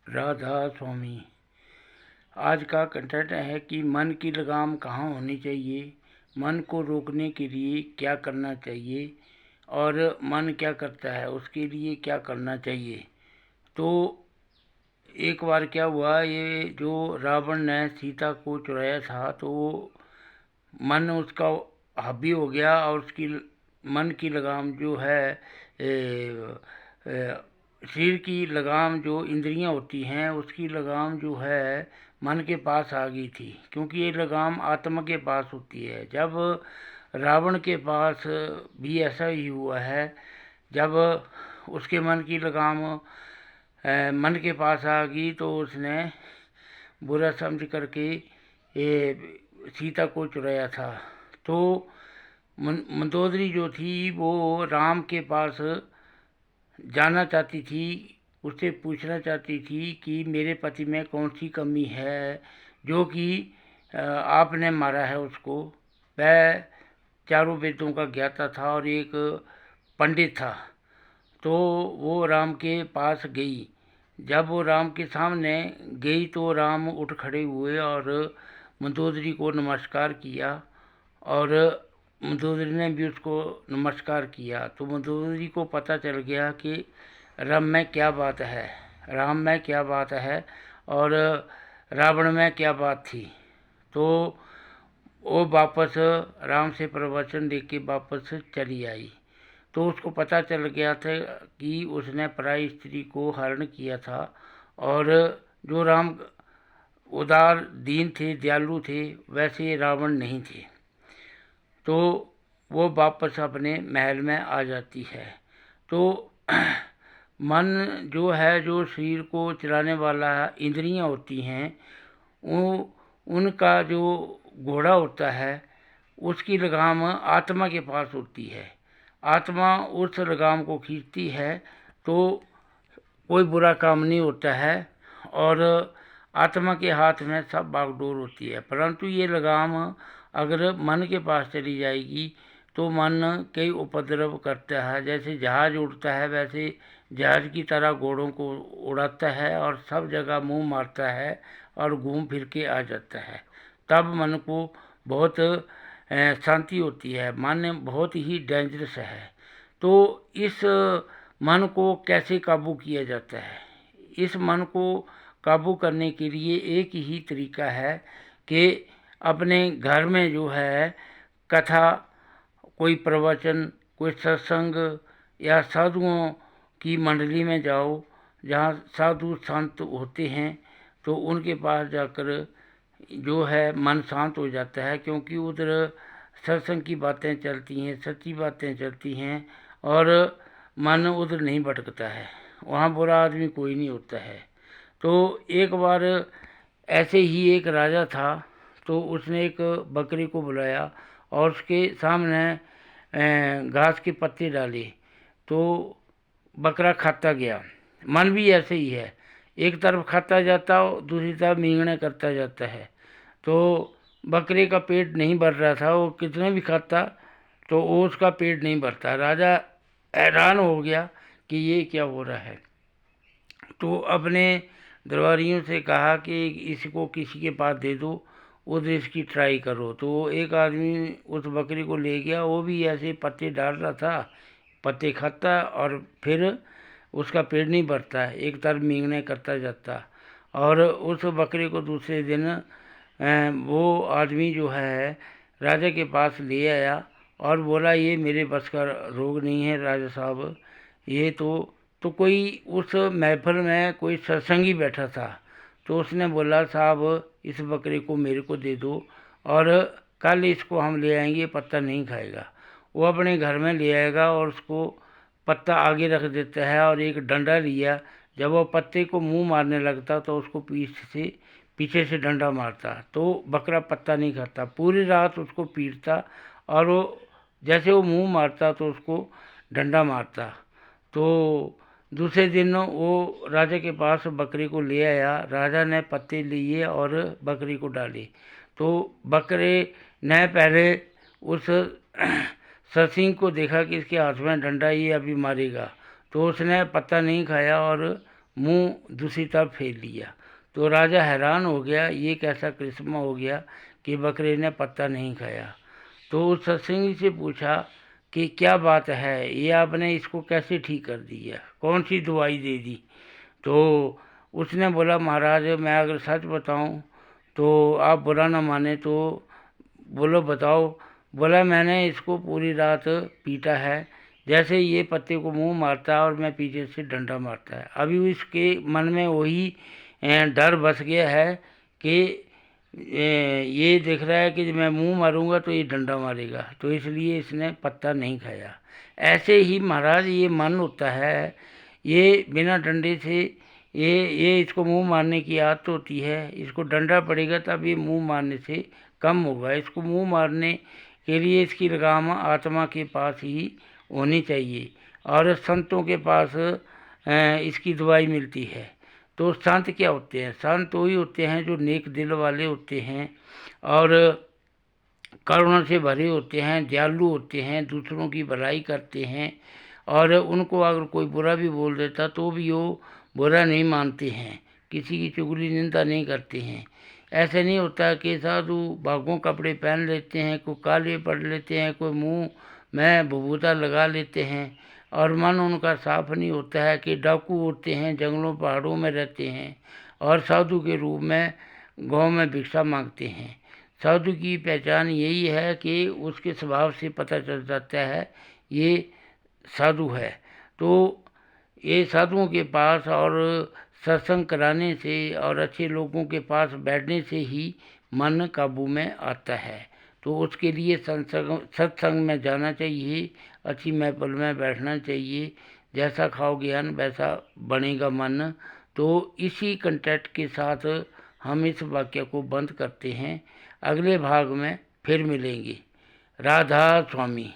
राधा स्वामी। आज का कंटेंट है कि मन की लगाम कहाँ होनी चाहिए, मन को रोकने के लिए क्या करना चाहिए और मन क्या करता है उसके लिए क्या करना चाहिए। तो एक बार क्या हुआ, ये जो रावण ने सीता को चुराया था तो मन उसका हावी हो गया और उसकी मन की लगाम जो है शरीर की लगाम, जो इंद्रियां होती हैं उसकी लगाम जो है मन के पास आ गई थी, क्योंकि ये लगाम आत्मा के पास होती है। जब रावण के पास भी ऐसा ही हुआ है, जब उसके मन की लगाम मन के पास आ गई तो उसने बुरा समझ करके ये सीता को चुराया था। तो मंदोदरी जो थी वो राम के पास जानना चाहती थी, उससे पूछना चाहती थी कि मेरे पति में कौन सी कमी है जो कि आपने मारा है उसको। वह चारों वेदों का ज्ञाता था और एक पंडित था। तो वो राम के पास गई। जब वो राम के सामने गई तो राम उठ खड़े हुए और मंदोदरी को नमस्कार किया और मंदोदरी ने भी उसको नमस्कार किया। तो मंदोदरी को पता चल गया कि राम में क्या बात है, राम में क्या बात है और रावण में क्या बात थी। तो वो वापस राम से प्रवचन दे के वापस चली आई। तो उसको पता चल गया था कि उसने पराई स्त्री को हरण किया था और जो राम उदार दीन थे, दयालु थे, वैसे रावण नहीं थे। तो वो वापस अपने महल में आ जाती है। तो मन जो है, जो शरीर को चलाने वाला इंद्रियां होती हैं, वो उनका जो घोड़ा होता है उसकी लगाम आत्मा के पास होती है। आत्मा उस लगाम को खींचती है तो कोई बुरा काम नहीं होता है और आत्मा के हाथ में सब बागडोर होती है। परंतु ये लगाम अगर मन के पास चली जाएगी तो मन कई उपद्रव करता है। जैसे जहाज उड़ता है वैसे जहाज की तरह घोड़ों को उड़ाता है और सब जगह मुंह मारता है और घूम फिर के आ जाता है। तब मन को बहुत शांति होती है। मन बहुत ही डेंजरस है। तो इस मन को कैसे काबू किया जाता है? इस मन को काबू करने के लिए एक ही तरीका है कि अपने घर में जो है कथा, कोई प्रवचन, कोई सत्संग या साधुओं की मंडली में जाओ, जहाँ साधु संत होते हैं, तो उनके पास जाकर जो है मन शांत हो जाता है। क्योंकि उधर सत्संग की बातें चलती हैं, सच्ची बातें चलती हैं और मन उधर नहीं भटकता है। वहाँ बुरा आदमी कोई नहीं होता है। तो एक बार ऐसे ही एक राजा था, तो उसने एक बकरी को बुलाया और उसके सामने घास के पत्ते डाले तो बकरा खाता गया। मन भी ऐसे ही है, एक तरफ खाता जाता दूसरी तरफ मींगने करता जाता है। तो बकरे का पेट नहीं भर रहा था, वो कितने भी खाता तो उसका पेट नहीं भरता। राजा हैरान हो गया कि ये क्या हो रहा है। तो अपने दरबारियों से कहा कि इसको किसी के पास दे दो, उधर इसकी ट्राई करो। तो एक आदमी उस बकरी को ले गया, वो भी ऐसे पत्ते डाल रहा था, पत्ते खाता और फिर उसका पेट नहीं भरता, एक तरफ मींगने करता जाता। और उस बकरी को दूसरे दिन वो आदमी जो है राजा के पास ले आया और बोला ये मेरे बस का रोग नहीं है राजा साहब, ये तो कोई उस महफिल में कोई सत्संगी बैठा था। तो उसने बोला साहब इस बकरे को मेरे को दे दो और कल इसको हम ले आएंगे, पत्ता नहीं खाएगा। वो अपने घर में ले आएगा और उसको पत्ता आगे रख देता है और एक डंडा लिया। जब वो पत्ते को मुंह मारने लगता तो उसको पीछे से डंडा मारता तो बकरा पत्ता नहीं खाता। पूरी रात उसको पीटता और वो जैसे वो मुंह मारता तो उसको डंडा मारता। तो दूसरे दिन वो राजा के पास बकरी को ले आया। राजा ने पत्ते लिए और बकरी को डाले। तो बकरे ने पहले उस सरसिंह को देखा कि इसके हाथ में डंडा, ये अभी मारेगा। तो उसने पत्ता नहीं खाया और मुंह दूसरी तरफ फेर लिया। तो राजा हैरान हो गया, ये कैसा करिश्मा हो गया कि बकरे ने पत्ता नहीं खाया। तो उस सत्संगी से पूछा कि क्या बात है, ये आपने इसको कैसे ठीक कर दिया, कौन सी दवाई दे दी? तो उसने बोला, महाराज मैं अगर सच बताऊं तो आप बुरा ना माने तो बोलो बताओ। बोला, मैंने इसको पूरी रात पीटा है, जैसे ये पत्ते को मुंह मारता है और मैं पीछे से डंडा मारता है। अभी इसके मन में वही डर बस गया है कि ये देख रहा है कि मैं मुंह मारूंगा तो ये डंडा मारेगा, तो इसलिए इसने पत्ता नहीं खाया। ऐसे ही महाराज ये मन होता है, ये बिना डंडे से ये इसको मुंह मारने की आदत होती है। इसको डंडा पड़ेगा तब ये मुंह मारने से कम होगा। इसको मुंह मारने के लिए इसकी लगाम आत्मा के पास ही होनी चाहिए और संतों के पास इसकी दवाई मिलती है। तो संत क्या होते हैं? संत वही होते हैं जो नेक दिल वाले होते हैं और करुणा से भरे होते हैं, दयालु होते हैं, दूसरों की भलाई करते हैं और उनको अगर कोई बुरा भी बोल देता तो भी वो बुरा नहीं मानते हैं, किसी की चुगली निंदा नहीं करते हैं। ऐसे नहीं होता कि साधु भागों कपड़े पहन लेते हैं, कोई काले पड़ लेते हैं, कोई मुंह में भभूता लगा लेते हैं और मन उनका साफ नहीं होता है, कि डाकू होते हैं, जंगलों पहाड़ों में रहते हैं और साधु के रूप में गांव में भिक्षा मांगते हैं। साधु की पहचान यही है कि उसके स्वभाव से पता चल जाता है ये साधु है। तो ये साधुओं के पास और सत्संग कराने से और अच्छे लोगों के पास बैठने से ही मन काबू में आता है। तो उसके लिए सत्संग में जाना चाहिए, अच्छी महफिल में बैठना चाहिए। जैसा खाओ ज्ञान वैसा बनेगा मन। तो इसी कंटेंट के साथ हम इस वाक्य को बंद करते हैं। अगले भाग में फिर मिलेंगे। राधा स्वामी।